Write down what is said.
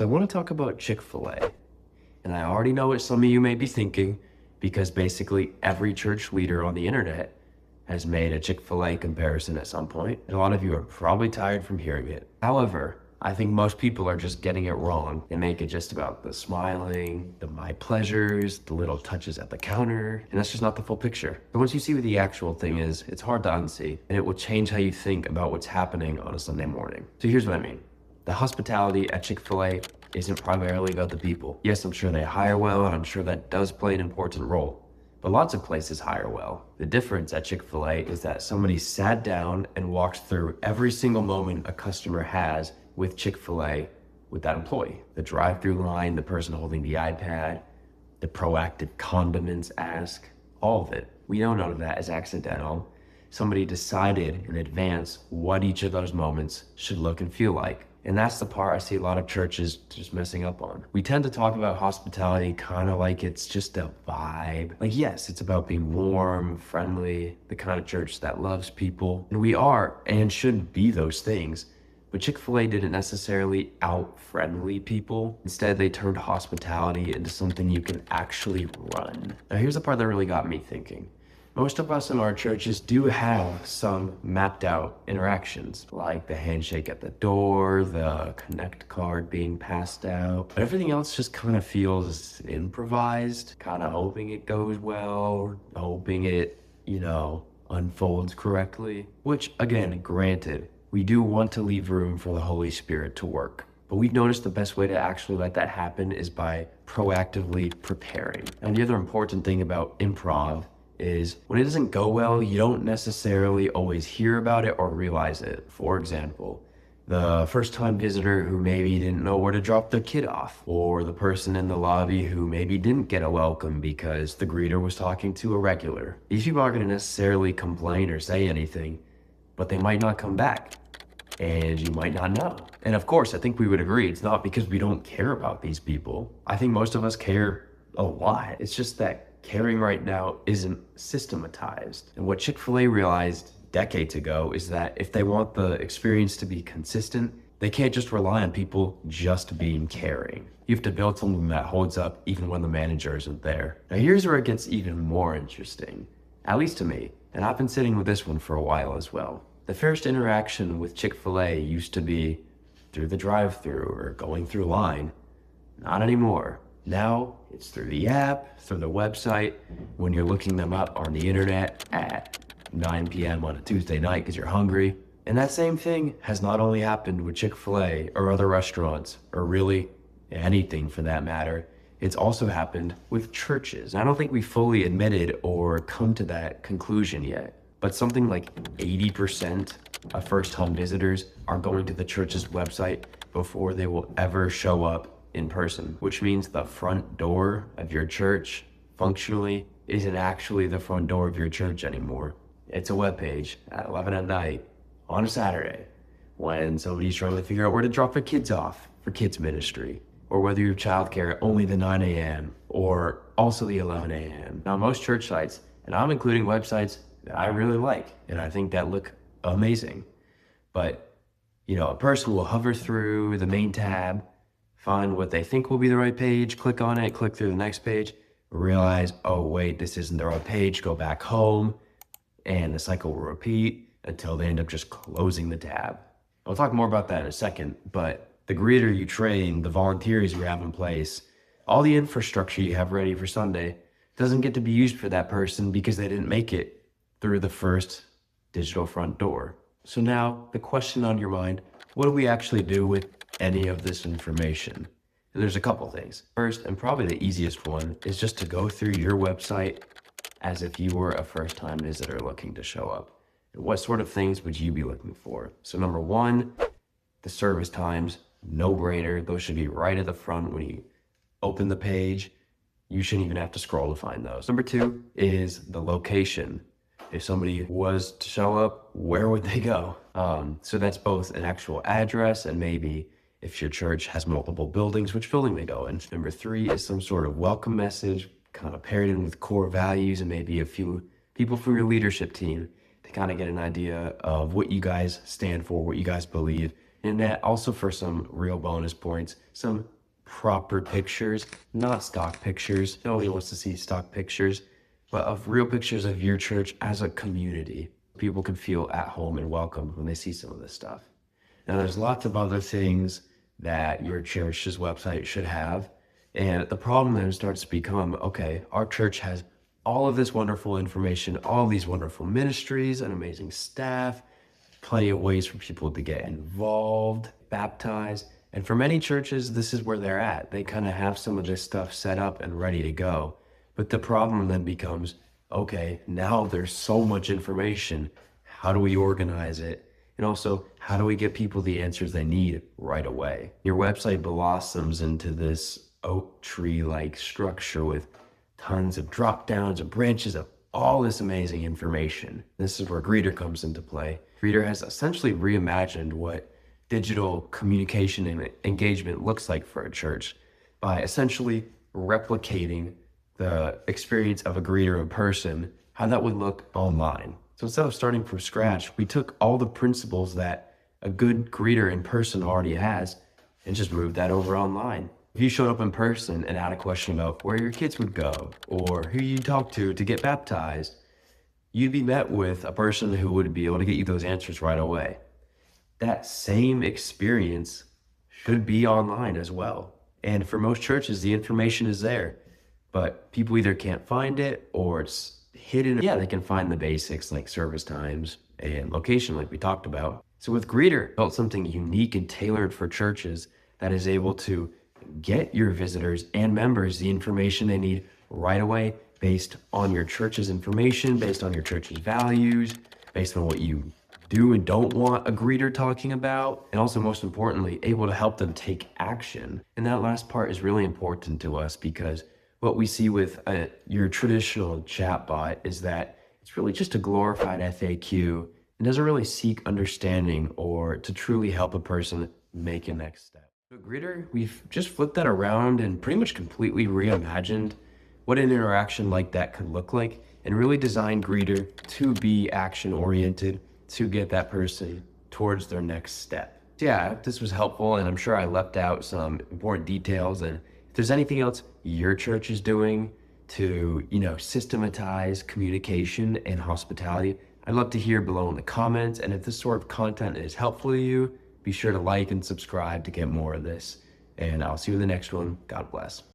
So I want to talk about Chick-fil-A. And I already know what some of you may be thinking, because basically every church leader on the internet has made a Chick-fil-A comparison at some point. And a lot of you are probably tired from hearing it. However, I think most people are just getting it wrong and make it just about the smiling, the my pleasures, the little touches at the counter, and that's just not the full picture. But once you see what the actual thing is, it's hard to unsee, and it will change how you think about what's happening on a Sunday morning. So here's what I mean. The hospitality at Chick-fil-A isn't primarily about the people. Yes, I'm sure they hire well, and I'm sure that does play an important role. But lots of places hire well. The difference at Chick-fil-A is that somebody sat down and walked through every single moment a customer has with Chick-fil-A with that employee. The drive-through line, the person holding the iPad, the proactive condiments ask, all of it. We know none of that is accidental. Somebody decided in advance what each of those moments should look and feel like. And that's the part I see a lot of churches just messing up on. We tend to talk about hospitality kind of like it's just a vibe. Like, yes, it's about being warm, friendly, the kind of church that loves people. And we are and should be those things. But Chick-fil-A didn't necessarily out-friendly people. Instead, they turned hospitality into something you can actually run. Now, here's the part that really got me thinking. Most of us in our churches do have some mapped out interactions, like the handshake at the door, the connect card being passed out. But everything else just kind of feels improvised, kind of hoping it goes well, hoping it, unfolds correctly. Which, again, granted, we do want to leave room for the Holy Spirit to work. But we've noticed the best way to actually let that happen is by proactively preparing. And the other important thing about improv is when it doesn't go well, you don't necessarily always hear about it or realize it. For example, the first-time visitor who maybe didn't know where to drop their kid off, or the person in the lobby who maybe didn't get a welcome because the greeter was talking to a regular. These people aren't going to necessarily complain or say anything, but they might not come back, and you might not know. And of course, I think we would agree it's not because we don't care about these people. I think most of us care a lot. It's just that caring right now isn't systematized. And what Chick-fil-A realized decades ago is that if they want the experience to be consistent, they can't just rely on people just being caring. You have to build something that holds up even when the manager isn't there. Now here's where it gets even more interesting, at least to me, and I've been sitting with this one for a while as well. The first interaction with Chick-fil-A used to be through the drive-thru or going through line. Not anymore. Now it's through the app, through the website, when you're looking them up on the internet at 9 p.m. on a Tuesday night because you're hungry. And that same thing has not only happened with Chick-fil-A or other restaurants, or really anything for that matter, it's also happened with churches. I don't think we fully admitted or come to that conclusion yet, but something like 80% of first-time visitors are going to the church's website before they will ever show up in person, which means the front door of your church functionally isn't actually the front door of your church anymore. It's a webpage at 11 at night on a Saturday when somebody's trying to figure out where to drop their kids off for kids ministry, or whether you have childcare only the 9 a.m. or also the 11 a.m. Now, most church sites, and I'm including websites that I really like and I think that look amazing, but a person will hover through the main tab, find what they think will be the right page, click on it, click through the next page, realize, oh wait, this isn't the right page, go back home, and the cycle will repeat until they end up just closing the tab. I'll talk more about that in a second, but the greeter you train, the volunteers you have in place, all the infrastructure you have ready for Sunday doesn't get to be used for that person because they didn't make it through the first digital front door. So now the question on your mind, what do we actually do with any of this information? And there's a couple things. First, and probably the easiest one, is just to go through your website as if you were a first-time visitor looking to show up. And what sort of things would you be looking for? So number one, the service times, no brainer. Those should be right at the front when you open the page. You shouldn't even have to scroll to find those. Number two is the location. If somebody was to show up, where would they go? So that's both an actual address and maybe if your church has multiple buildings, which building they go in. Number three is some sort of welcome message, kind of paired in with core values and maybe a few people from your leadership team to kind of get an idea of what you guys stand for, what you guys believe, And that also, for some real bonus points, some proper pictures, not stock pictures. Nobody wants to see stock pictures, but of real pictures of your church as a community. People can feel at home and welcome when they see some of this stuff. Now, there's lots of other things that your church's website should have. And the problem then starts to become, okay, our church has all of this wonderful information, all these wonderful ministries, an amazing staff, plenty of ways for people to get involved, baptized. And for many churches, this is where they're at. They kind of have some of this stuff set up and ready to go. But the problem then becomes, okay, now there's so much information. How do we organize it? And also, how do we get people the answers they need right away? Your website blossoms into this oak tree-like structure with tons of drop downs and branches of all this amazing information. This is where Greetyr comes into play. Greetyr has essentially reimagined what digital communication and engagement looks like for a church by essentially replicating the experience of a greeter in person, how that would look online. So instead of starting from scratch, we took all the principles that a good greeter in person already has and just moved that over online. If you showed up in person and had a question about where your kids would go or who you talk to get baptized, you'd be met with a person who would be able to get you those answers right away. That same experience should be online as well. And for most churches, the information is there, but people either can't find it or it's hidden. Yeah, they can find the basics like service times and location like we talked about. So with Greetyr, built something unique and tailored for churches that is able to get your visitors and members the information they need right away based on your church's information, based on your church's values, based on what you do and don't want a greeter talking about, and also most importantly, able to help them take action. And that last part is really important to us because what we see with your traditional chatbot is that it's really just a glorified FAQ and doesn't really seek understanding or to truly help a person make a next step. So Greetyr, we've just flipped that around and pretty much completely reimagined what an interaction like that could look like and really designed Greetyr to be action-oriented to get that person towards their next step. So yeah, I hope this was helpful, and I'm sure I left out some important details. And if there's anything else your church is doing to, systematize communication and hospitality, I'd love to hear below in the comments. And if this sort of content is helpful to you, be sure to like and subscribe to get more of this. And I'll see you in the next one. God bless.